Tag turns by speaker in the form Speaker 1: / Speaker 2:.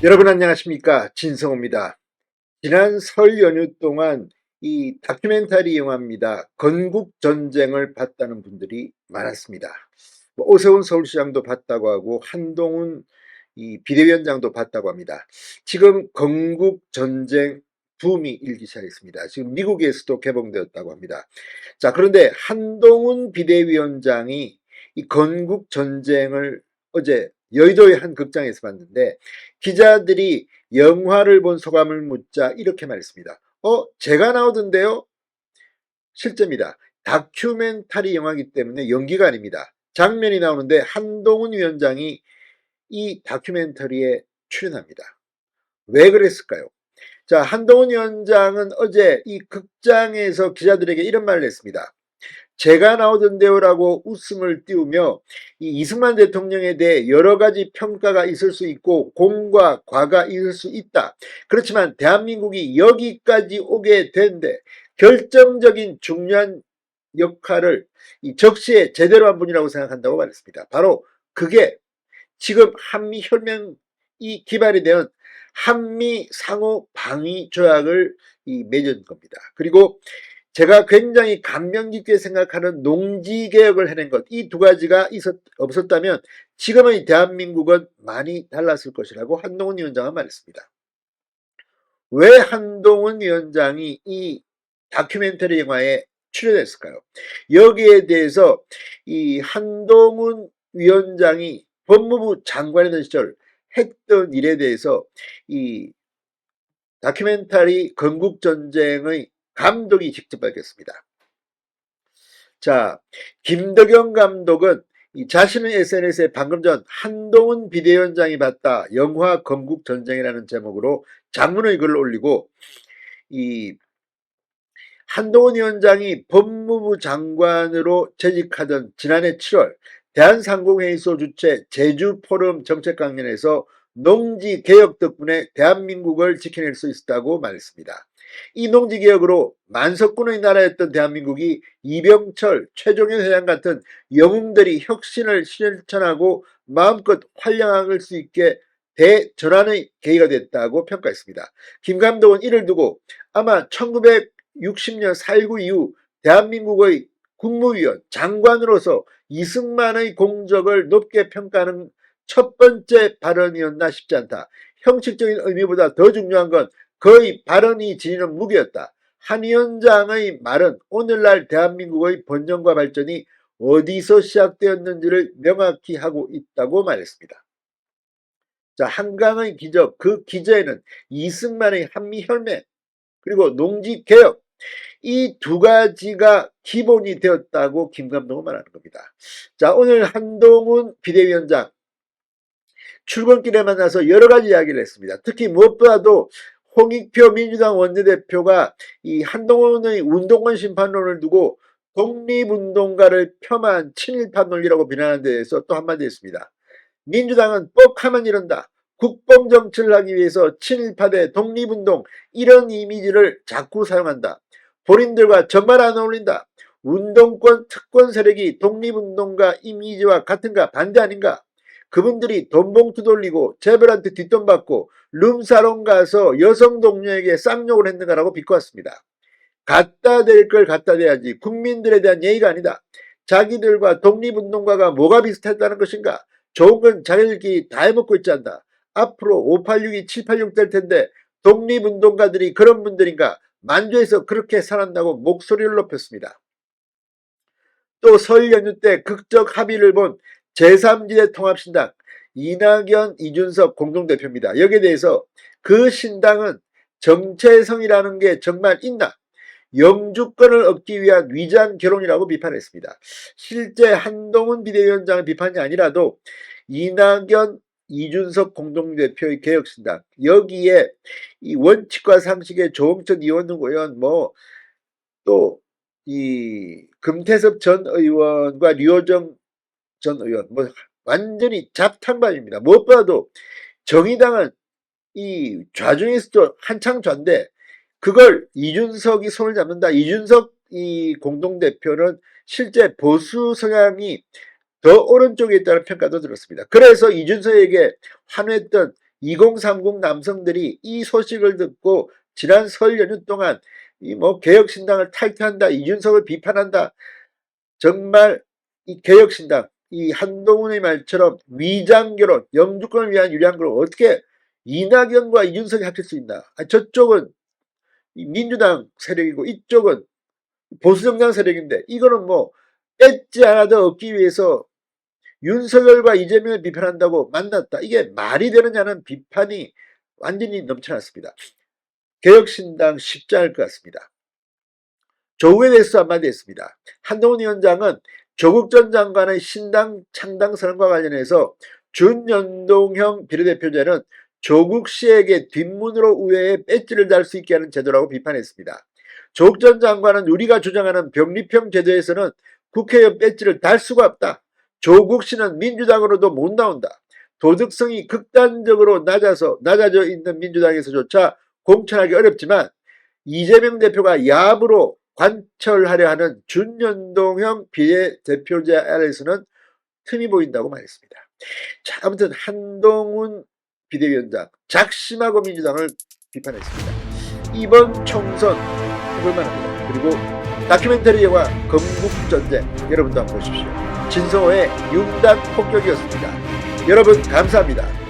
Speaker 1: 여러분 안녕하십니까, 진성호입니다. 지난 설 연휴 동안 이 다큐멘터리 영화입니다. 건국전쟁을 봤다는 분들이 많았습니다. 오세훈 서울시장도 봤다고 하고 한동훈 이 비대위원장도 봤다고 합니다. 지금 건국전쟁 붐이 일기 시작했습니다. 지금 미국에서도 개봉되었다고 합니다. 자, 그런데 한동훈 비대위원장이 이 건국전쟁을 어제 여의도의 한 극장에서 봤는데, 기자들이 영화를 본 소감을 묻자 이렇게 말했습니다. 제가 나오던데요? 실제입니다. 다큐멘터리 영화이기 때문에 연기가 아닙니다. 장면이 나오는데 한동훈 위원장이 이 다큐멘터리에 출연합니다. 왜 그랬을까요? 자, 한동훈 위원장은 어제 이 극장에서 기자들에게 이런 말을 했습니다. 제가 나오던데요라고 웃음을 띄우며 이 이승만 대통령에 대해 여러 가지 평가가 있을 수 있고 공과 과가 있을 수 있다. 그렇지만 대한민국이 여기까지 오게 된데 결정적인 중요한 역할을 이 적시에 제대로 한 분이라고 생각한다고 말했습니다. 바로 그게 지금 한미혁명이 기반이 되는 한미 상호 방위 조약을 맺은 겁니다. 그리고 제가 굉장히 감명 깊게 생각하는 농지개혁을 해낸 것, 이 두 가지가 없었다면 지금의 대한민국은 많이 달랐을 것이라고 한동훈 위원장은 말했습니다. 왜 한동훈 위원장이 이 다큐멘터리 영화에 출연했을까요? 여기에 대해서 이 한동훈 위원장이 법무부 장관이던 시절 했던 일에 대해서 이 다큐멘터리 건국전쟁의 감독이 직접 밝혔습니다. 자, 김덕영 감독은 자신의 SNS에 방금 전 한동훈 비대위원장이 봤다 영화 건국전쟁이라는 제목으로 장문의 글을 올리고, 이 한동훈 위원장이 법무부 장관으로 재직하던 지난해 7월 대한상공회의소 주최 제주포럼 정책강연에서 농지개혁 덕분에 대한민국을 지켜낼 수 있었다고 말했습니다. 이 농지개혁으로 만석군의 나라였던 대한민국이 이병철, 최종현 회장 같은 영웅들이 혁신을 실천하고 마음껏 활용할 수 있게 대전환의 계기가 됐다고 평가했습니다. 김 감독은 이를 두고 아마 1960년 4.19 이후 대한민국의 국무위원, 장관으로서 이승만의 공적을 높게 평가하는 첫 번째 발언이었나 싶지 않다. 형식적인 의미보다 더 중요한 건 그의 발언이 지니는 무게였다. 한 위원장의 말은 오늘날 대한민국의 번영과 발전이 어디서 시작되었는지를 명확히 하고 있다고 말했습니다. 자, 한강의 기적, 그 기저에는 이승만의 한미혈맹, 그리고 농지개혁, 이 두 가지가 기본이 되었다고 김 감독은 말하는 겁니다. 자, 오늘 한동훈 비대위원장 출근길에 만나서 여러 가지 이야기를 했습니다. 특히 무엇보다도 홍익표 민주당 원내대표가 이 한동훈의 운동권 심판론을 두고 독립운동가를 폄하한 친일파 논리라고 비난하는 데 대해서 또 한마디 했습니다. 민주당은 뻑하면 이런다. 국뽕정치를 하기 위해서 친일파 대 독립운동, 이런 이미지를 자꾸 사용한다. 본인들과 정말 안 어울린다. 운동권 특권 세력이 독립운동가 이미지와 같은가, 반대 아닌가? 그분들이 돈봉투 돌리고 재벌한테 뒷돈 받고 룸사롱 가서 여성 동료에게 쌍욕을 했는가라고 비꼬았습니다. 갖다 댈 걸 갖다 대야지 국민들에 대한 예의가 아니다. 자기들과 독립운동가가 뭐가 비슷했다는 것인가? 좋은 건 자기들끼리 다 해먹고 있지 않나. 앞으로 586이 786 될 텐데 독립운동가들이 그런 분들인가? 만주에서 그렇게 살았다고 목소리를 높였습니다. 또 설 연휴 때 극적 합의를 본 제3지대 통합신당 이낙연, 이준석 공동대표입니다. 여기에 대해서 그 신당은 정체성이라는 게 정말 있나? 영주권을 얻기 위한 위장 결혼이라고 비판했습니다. 실제 한동훈 비대위원장의 비판이 아니라도 이낙연, 이준석 공동대표의 개혁신당, 여기에 이 원칙과 상식의 조홍천 이원웅 의원, 또 이 금태섭 전 의원과 류호정 전 의원, 완전히 잡탕밥입니다. 무엇보다도 정의당은 이 좌중에서도 한창 좌인데 그걸 이준석이 손을 잡는다. 이준석 이 공동대표는 실제 보수 성향이 더 오른쪽에 있다는 평가도 들었습니다. 그래서 이준석에게 환호했던 2030 남성들이 이 소식을 듣고 지난 설 연휴 동안 이 뭐 개혁신당을 탈퇴한다, 이준석을 비판한다. 정말 이 개혁신당, 이 한동훈의 말처럼 위장결혼, 영주권을 위한 유리한 걸 어떻게 이낙연과 이준석이 합칠 수 있나? 저쪽은 민주당 세력이고 이쪽은 보수정당 세력인데 이거는 뭐 뺏지 않아도 얻기 위해서 윤석열과 이재명을 비판한다고 만났다. 이게 말이 되느냐는 비판이 완전히 넘쳐났습니다. 개혁신당 쉽지 않을 것 같습니다. 조국에 대해서 한마디 했습니다. 한동훈 위원장은 조국 전 장관의 신당 창당 선언과 관련해서 준연동형 비례대표제는 조국 씨에게 뒷문으로 우회에 배지를 달 수 있게 하는 제도라고 비판했습니다. 조국 전 장관은 우리가 주장하는 병립형 제도에서는 국회의원 배지를 달 수가 없다. 조국 씨는 민주당으로도 못 나온다. 도덕성이 극단적으로 낮아져 있는 민주당에서조차 공천하기 어렵지만 이재명 대표가 야합으로 관철하려 하는 준연동형 비례대표제 아래에서는 틈이 보인다고 말했습니다. 자, 아무튼 한동훈 비대위원장 작심하고 민주당을 비판했습니다. 이번 총선 해볼만합니다. 그리고 다큐멘터리 영화 건국전쟁 여러분도 한번 보십시오. 진성호의 융단 폭격이었습니다. 여러분 감사합니다.